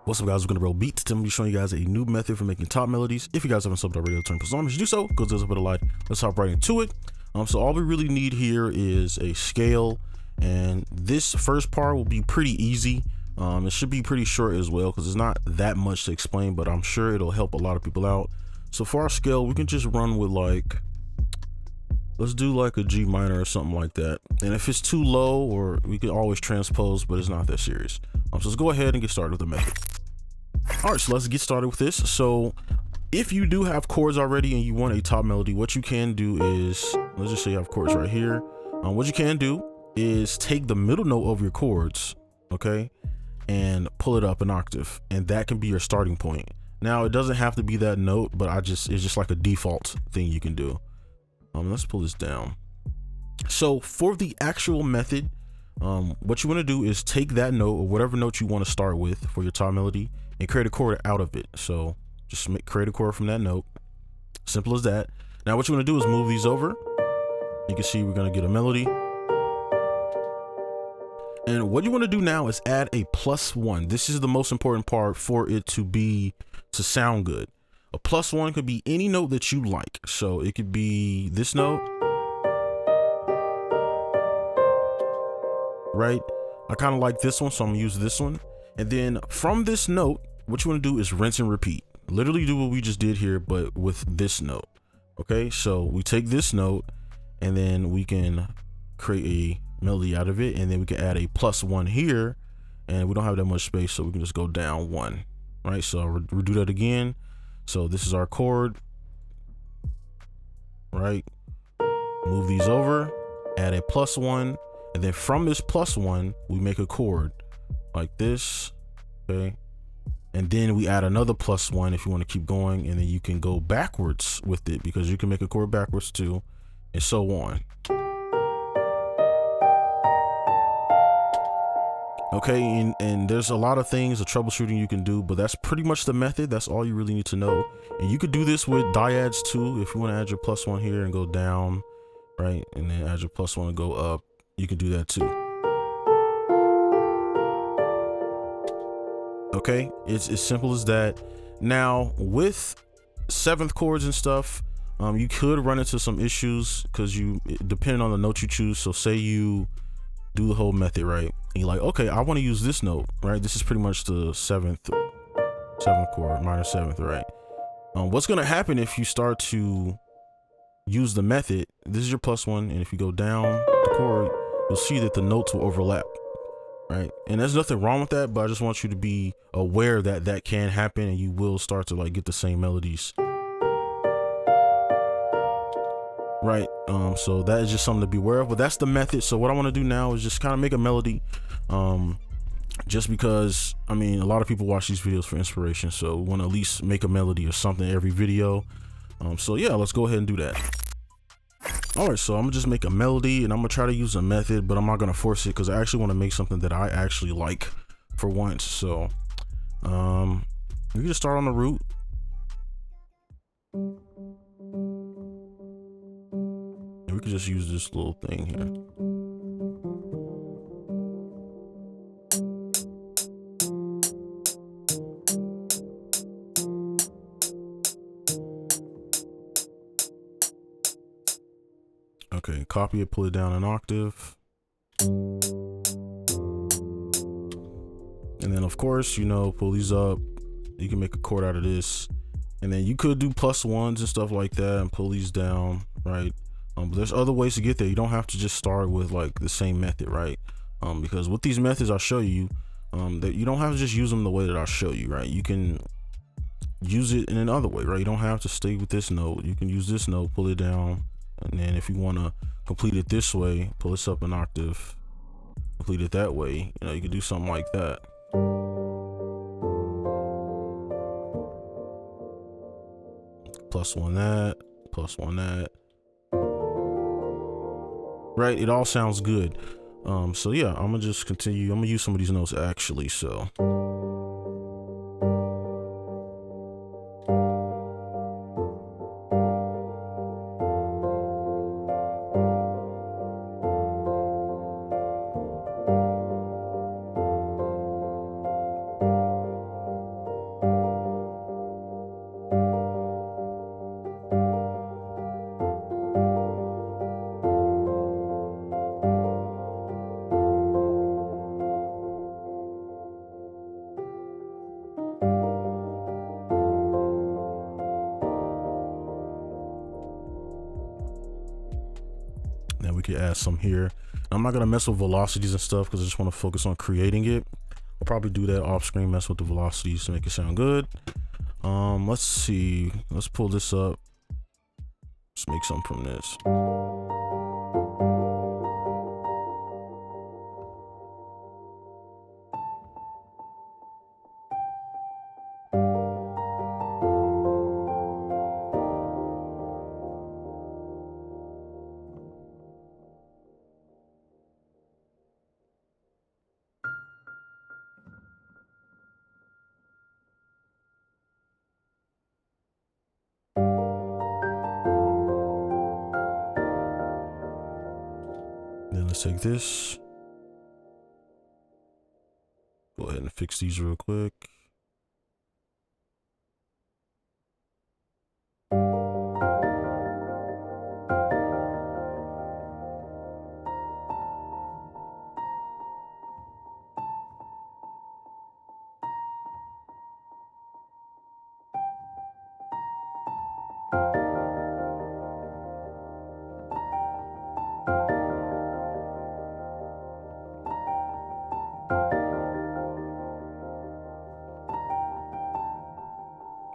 What's up, guys? We're gonna brobeatz. Today I'm gonna be showing you guys a new method for making top melodies. If you guys haven't subbed already, turn on you should do so. Go to the like. Let's hop right into it. So all we really need here is a scale, and this first part will be pretty easy. It should be pretty short as well because it's not that much to explain, but I'm sure it'll help a lot of people out. So for our scale, we can just run with like, let's do like a G minor or something like that. And if it's too low, or we can always transpose, but it's not that serious. So let's go ahead and get started with the method. All right, so let's get started with this. So if you do have chords already and you want a top melody, what you can do is, let's just say you have chords right here. What you can do is take the middle note of your chords, okay, and pull it up an octave, and that can be your starting point. Now it doesn't have to be that note, but it's just like a default thing you can do. Let's pull this down. So for the actual method, what you want to do is take that note or whatever note you want to start with for your top melody and create a chord out of it. So just create a chord from that note. Simple as that. Now what you want to do is move these over. You can see we're going to get a melody. And what you want to do now is add a +1. This is the most important part for it to sound good. A +1 could be any note that you like. So it could be this note, right? I kind of like this one, so I'm gonna use this one. And then from this note, what you want to do is rinse and repeat. Literally do what we just did here, but with this note. Okay, so we take this note and then we can create a melody out of it, and then we can add a +1 here, and we don't have that much space, so we can just go down 1. Right, so we'll do that again. So this is our chord, right? Move these over, add a +1, and then from this +1 we make a chord like this, okay? And then we add another +1 if you want to keep going, and then you can go backwards with it because you can make a chord backwards too, and so on. Okay, and there's a lot of things of troubleshooting you can do, but that's pretty much the method. That's all you really need to know. And you could do this with dyads too. If you want to add your +1 here and go down, right, and then add your +1 and go up, you can do that too. Okay, it's as simple as that. Now with 7th chords and stuff, you could run into some issues because depending on the note you choose. So say you do the whole method, right, and you're like, okay, I want to use this note, right? This is pretty much the 7th chord, minor 7th, right? What's going to happen if you start to use the method? This is your +1, and if you go down the chord, you'll see that the notes will overlap, right? And there's nothing wrong with that, but I just want you to be aware that that can happen, and you will start to like get the same melodies, right? So that is just something to be aware of, but that's the method. So what I want to do now is just kind of make a melody, just because, I mean, a lot of people watch these videos for inspiration, so we want to at least make a melody or something every video. So yeah, let's go ahead and do that. All right, so I'm gonna just make a melody, and I'm gonna try to use a method, but I'm not gonna force it because I actually want to make something that I actually like for once. So we can just start on the root. We could just use this little thing here. Okay, copy it, pull it down an octave. And then of course, pull these up. You can make a chord out of this. And then you could do +1s and stuff like that and pull these down, right? But there's other ways to get there. You don't have to just start with like the same method, right? Because with these methods I'll show you, that you don't have to just use them the way that I'll show you, right? You can use it in another way, right? You don't have to stay with this note. You can use this note, pull it down, and then if you want to complete it this way, pull this up an octave, complete it that way. You can do something like that. +1 that, +1 that. Right, it all sounds good. So yeah, I'm gonna just continue. I'm gonna use some of these notes actually. So Then we could add some here. I'm not gonna mess with velocities and stuff because I just want to focus on creating it. I'll probably do that off screen, mess with the velocities to make it sound good. Let's see, let's pull this up. Let's make something from this. Then let's take this. Go ahead and fix these real quick.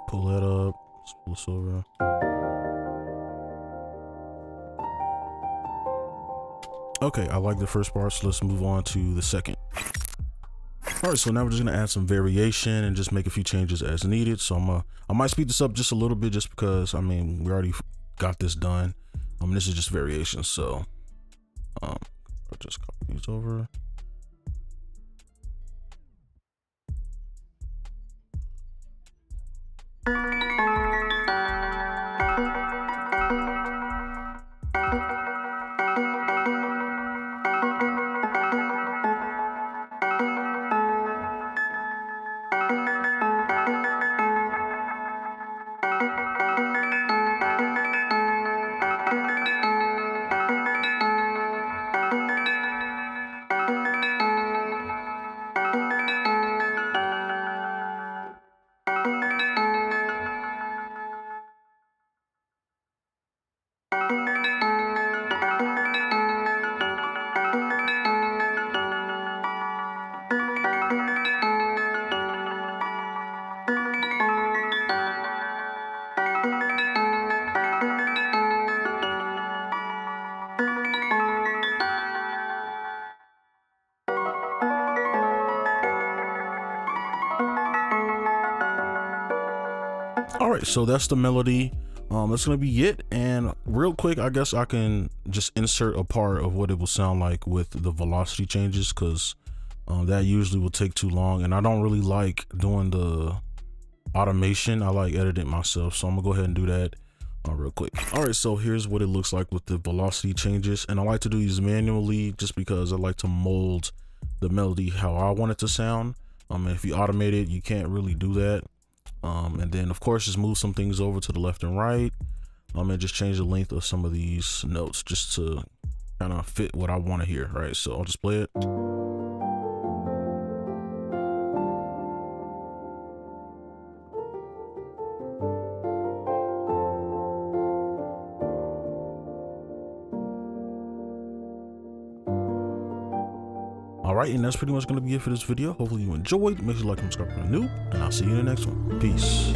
Pull that up, let's pull this over. Okay, I like the first part, so let's move on to the second. All right, so now we're just gonna add some variation and just make a few changes as needed. So I might speed this up just a little bit just because, I mean, we already got this done. This is just variation, so I'll just copy these over. All right, so that's the melody. That's gonna be it. And real quick, I guess I can just insert a part of what it will sound like with the velocity changes, because that usually will take too long, and I don't really like doing the automation. I like editing myself, so I'm gonna go ahead and do that real quick. All right, so here's what it looks like with the velocity changes, and I like to do these manually just because I like to mold the melody how I want it to sound. If you automate it, you can't really do that. And then of course just move some things over to the left and right, and just change the length of some of these notes just to kind of fit what I want to hear. Right, so I'll just play it. All right, and that's pretty much going to be it for this video. Hopefully you enjoyed. Make sure you like and subscribe if you're new, and I'll see you in the next one. Peace.